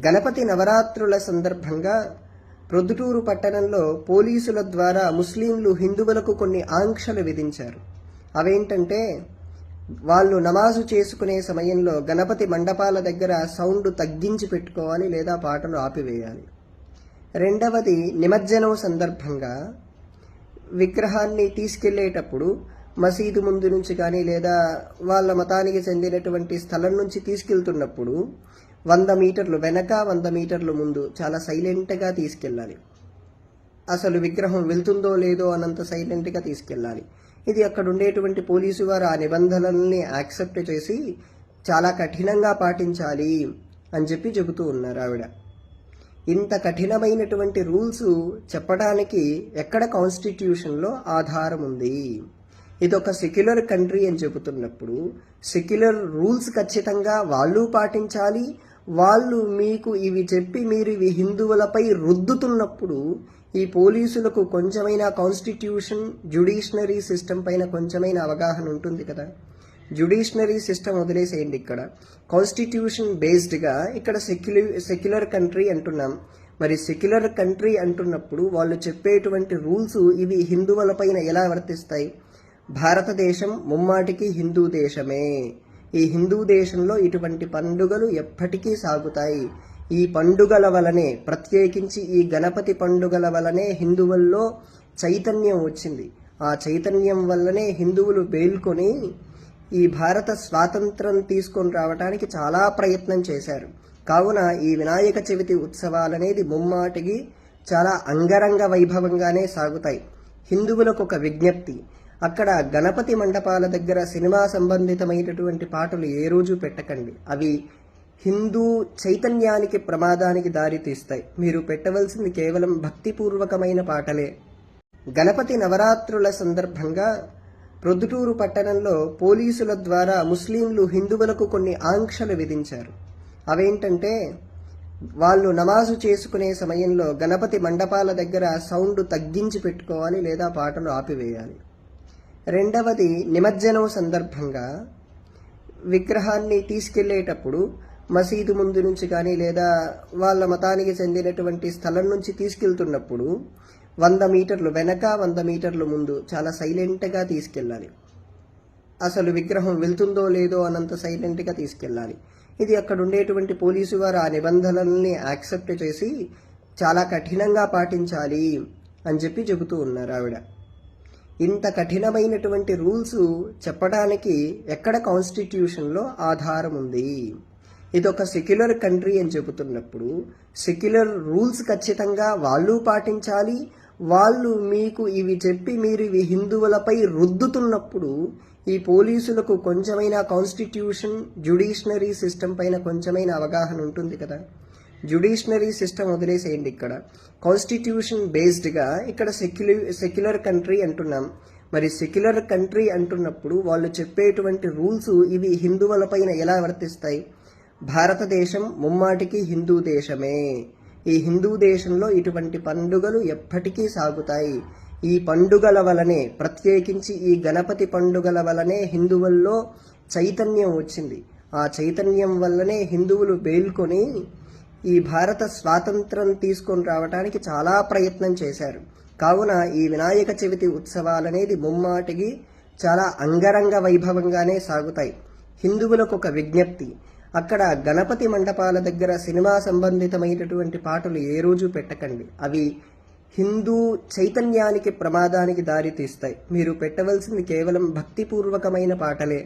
గణపతి నవరాత్రుల సందర్భంగా ప్రొద్దుటూరు పట్టణంలో పోలీసుల ద్వారా ముస్లింలు హిందువులకు కొన్ని ఆంక్షలు విధించారు. అవేంటంటే, వాళ్ళు నమాజు చేసుకునే సమయంలో గణపతి మండపాల దగ్గర సౌండ్ తగ్గించి పెట్టుకోవాలి లేదా పాటలు ఆపివేయాలి. రెండవది, నిమజ్జనం సందర్భంగా విగ్రహాన్ని తీసుకెళ్లేటప్పుడు మసీదు ముందు నుంచి కానీ లేదా వాళ్ళ మతానికి చెందినటువంటి స్థలం నుంచి తీసుకెళ్తున్నప్పుడు 100 మీటర్లు వెనక 100 మీటర్లు ముందు చాలా సైలెంట్గా తీసుకెళ్ళాలి. అసలు విగ్రహం వెళ్తుందో లేదో అన్నంత సైలెంట్గా తీసుకెళ్ళాలి. ఇది అక్కడ ఉండేటువంటి పోలీసు వారు ఆ నిబంధనల్ని యాక్సెప్ట్ చేసి చాలా కఠినంగా పాటించాలి అని చెబుతూ ఉన్నారు ఆవిడ. ఇంత కఠినమైనటువంటి రూల్స్ చెప్పడానికి ఎక్కడ కాన్స్టిట్యూషన్లో ఆధారం ఉంది? ఇదొక సెక్యులర్ కంట్రీ అని చెబుతున్నప్పుడు సెక్యులర్ రూల్స్ ఖచ్చితంగా వాళ్ళు పాటించాలి. వాళ్ళు మీకు ఇవి చెప్పి మీరు ఇవి హిందువులపై రుద్దుతున్నప్పుడు ఈ పోలీసులకు కొంచెమైనా కాన్స్టిట్యూషన్ జ్యుడిషనరీ సిస్టమ్ పైన కొంచెమైనా అవగాహన ఉంటుంది కదా. జ్యుడిషనరీ సిస్టమ్ వదిలేసేయండి, ఇక్కడ కాన్స్టిట్యూషన్ బేస్డ్గా ఇక్కడ సెక్యులర్ కంట్రీ అంటున్నాం. మరి సెక్యులర్ కంట్రీ అంటున్నప్పుడు వాళ్ళు చెప్పేటువంటి రూల్స్ ఇవి హిందువులపైన ఎలా వర్తిస్తాయి? భారతదేశం ముమ్మాటికి హిందూ దేశమే. ఈ హిందూ దేశంలో ఇటువంటి పండుగలు ఎప్పటికీ సాగుతాయి. ఈ పండుగల వలనే, ప్రత్యేకించి ఈ గణపతి పండుగల వలనే హిందువుల్లో చైతన్యం వచ్చింది. ఆ చైతన్యం వల్లనే హిందువులు మేల్కొని ఈ భారత స్వాతంత్రం తీసుకొని రావడానికి చాలా ప్రయత్నం చేశారు. కావున ఈ వినాయక చవితి ఉత్సవాలనేది ముమ్మాటికి చాలా అంగరంగ వైభవంగానే సాగుతాయి. హిందువులకు ఒక విజ్ఞప్తి, అక్కడ గణపతి మండపాల దగ్గర సినిమా సంబంధితమైనటువంటి పాటలు ఏ రోజు పెట్టకండి. అవి హిందూ చైతన్యానికి ప్రమాదానికి దారి తీస్తాయి. మీరు పెట్టవలసింది కేవలం భక్తిపూర్వకమైన పాటలే. గణపతి నవరాత్రుల సందర్భంగా ప్రొద్దుటూరు పట్టణంలో పోలీసుల ద్వారా ముస్లింలు హిందువులకు కొన్ని ఆంక్షలు విధించారు. అవేంటంటే, వాళ్ళు నమాజు చేసుకునే సమయంలో గణపతి మండపాల దగ్గర సౌండ్ తగ్గించి పెట్టుకోవాలి లేదా పాటలు ఆపివేయాలి. రెండవది, నిమజ్జనం సందర్భంగా విగ్రహాన్ని తీసుకెళ్లేటప్పుడు మసీదు ముందు నుంచి కానీ లేదా వాళ్ళ మతానికి చెందినటువంటి స్థలం నుంచి తీసుకెళ్తున్నప్పుడు 100 మీటర్లు వెనక 100 మీటర్లు ముందు చాలా సైలెంట్గా తీసుకెళ్ళాలి. అసలు విగ్రహం వెళ్తుందో లేదో అన్నంత సైలెంట్గా తీసుకెళ్ళాలి. ఇది అక్కడ ఉండేటువంటి పోలీసు వారు ఆ నిబంధనల్ని యాక్సెప్ట్ చేసి చాలా కఠినంగా పాటించాలి అని చెబుతూ ఉన్నారు ఆవిడ. ఇంత కఠినమైనటువంటి రూల్స్ చెప్పడానికి ఎక్కడ కాన్స్టిట్యూషన్లో ఆధారం ఉంది? ఇదొక సెక్యులర్ కంట్రీ అని చెబుతున్నప్పుడు సెక్యులర్ రూల్స్ ఖచ్చితంగా వాళ్ళు పాటించాలి. వాళ్ళు మీకు ఇవి చెప్పి మీరు ఇవి హిందువులపై రుద్దుతున్నప్పుడు ఈ పోలీసులకు కొంచెమైనా కాన్స్టిట్యూషన్ జ్యుడిషనరీ సిస్టమ్ పైన కొంచెమైనా అవగాహన ఉంటుంది కదా. జ్యుడిషనరీ సిస్టమ్ వదిలేసేయండి, ఇక్కడ కాన్స్టిట్యూషన్ బేస్డ్గా ఇక్కడ సెక్యులర్ కంట్రీ అంటున్నాం. మరి సెక్యులర్ కంట్రీ అంటున్నప్పుడు వాళ్ళు చెప్పేటువంటి రూల్స్ ఇవి హిందువులపైన ఎలా వర్తిస్తాయి? భారతదేశం ముమ్మాటికి హిందూ దేశమే. ఈ హిందూ దేశంలో ఇటువంటి పండుగలు ఎప్పటికీ సాగుతాయి. ఈ పండుగల వలనే, ప్రత్యేకించి ఈ గణపతి పండుగల వలనే హిందువుల్లో చైతన్యం వచ్చింది. ఆ చైతన్యం వల్లనే హిందువులు మేల్కొని ఈ భారత స్వాతంత్రం తీసుకొని రావడానికి చాలా ప్రయత్నం చేశారు. కావున ఈ వినాయక చవితి ఉత్సవాలనేది ముమ్మాటికి చాలా అంగరంగ వైభవంగానే సాగుతాయి. హిందువులకు ఒక విజ్ఞప్తి, అక్కడ గణపతి మండపాల దగ్గర సినిమా సంబంధితమైనటువంటి పాటలు ఏ రోజు పెట్టకండి. అవి హిందూ చైతన్యానికి ప్రమాదానికి దారి తీస్తాయి. మీరు పెట్టవలసింది కేవలం భక్తిపూర్వకమైన పాటలే.